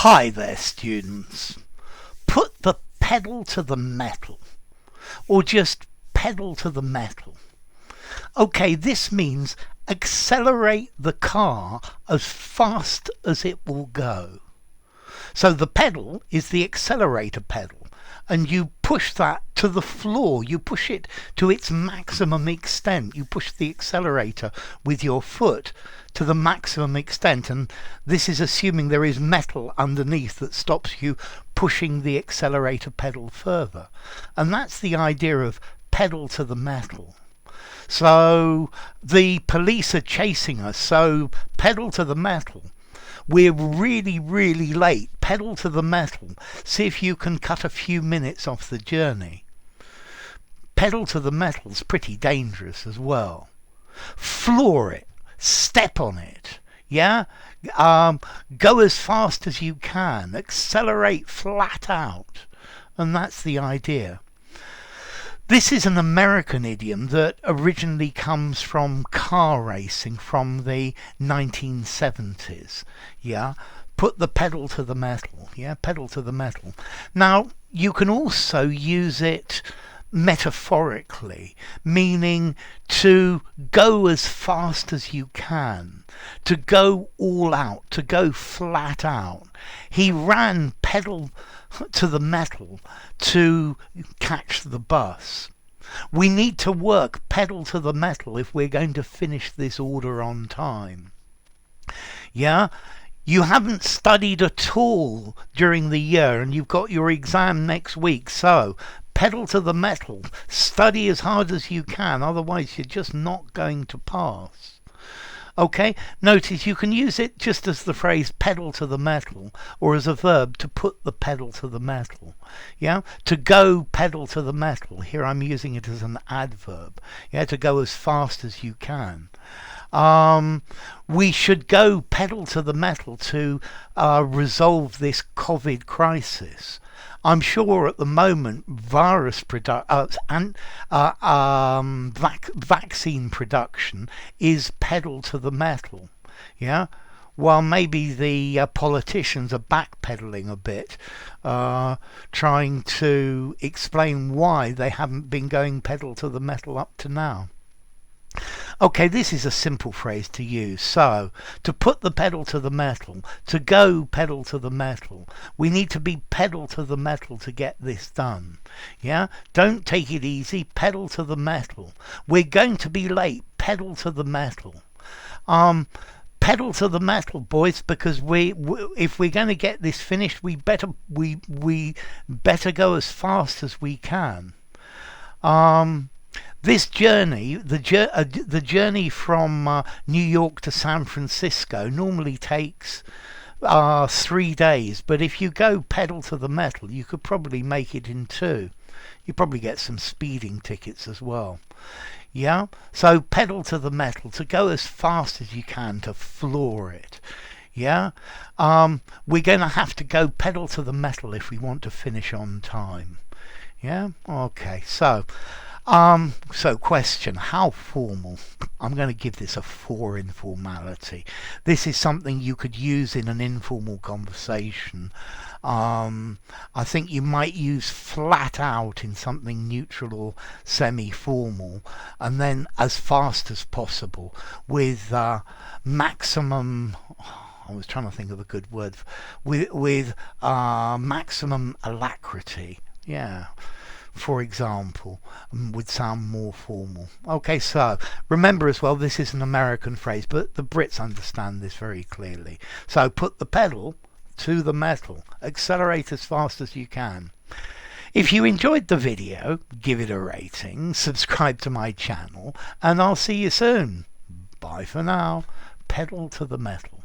Hi there, students. Put the pedal to the metal, or just pedal to the metal. Okay, this means accelerate the car as fast as it will go. So the pedal is the accelerator pedal, and you push that to the floor. You push it to its maximum extent. You push the accelerator with your foot to the maximum extent, and this is assuming there is metal underneath that stops you pushing the accelerator pedal further. And that's the idea of pedal to the metal. So the police are chasing us, so pedal to the metal. We're really late. Pedal to the metal. See if you can cut a few minutes off the journey. Pedal to the metal's pretty dangerous as well. Floor it. Step on it. Yeah? Go as fast as you can. Accelerate flat out. And that's the idea. This is an American idiom that originally comes from car racing from the 1970s. Yeah, put the pedal to the metal. Yeah, pedal to the metal. Now, you can also use it metaphorically, meaning to go as fast as you can, to go all out, to go flat out. He ran pedal to the metal to catch the bus. We need to work pedal to the metal if we're going to finish this order on time. Yeah? You haven't studied at all during the year and you've got your exam next week, so pedal to the metal. Study as hard as you can, otherwise you're just not going to pass. Okay, notice you can use it just as the phrase pedal to the metal, or as a verb to put the pedal to the metal. Yeah, to go pedal to the metal. Here I'm using it as an adverb. Yeah, to go as fast as you can. We should go pedal to the metal to resolve this COVID crisis. I'm sure at the moment vaccine production is pedal to the metal. Yeah, while maybe the politicians are backpedaling a bit, trying to explain why they haven't been going pedal to the metal up to now. Okay, this is a simple phrase to use. So, to put the pedal to the metal, to go pedal to the metal, we need to be pedal to the metal to get this done. Yeah? Don't take it easy, pedal to the metal. We're going to be late, pedal to the metal. Pedal to the metal, boys, because if we're going to get this finished, we better go as fast as we can. This journey, the journey from New York to San Francisco normally takes 3 days, but if you go pedal to the metal, you could probably make it in 2. You probably get some speeding tickets as well. Yeah, so pedal to the metal, to go as fast as you can, to floor it. Yeah, we're going to have to go pedal to the metal if we want to finish on time. Yeah, okay, so question, how formal? I'm going to give this a 4 informality. This is something you could use in an informal conversation. I think you might use flat out in something neutral or semi-formal, and then as fast as possible with maximum, I was trying to think of a good word, with maximum alacrity. Yeah. For example, would sound more formal. Okay, so remember as well, this is an American phrase, but the Brits understand this very clearly. So put the pedal to the metal. Accelerate as fast as you can. If you enjoyed the video, give it a rating, subscribe to my channel, and I'll see you soon. Bye for now. Pedal to the metal.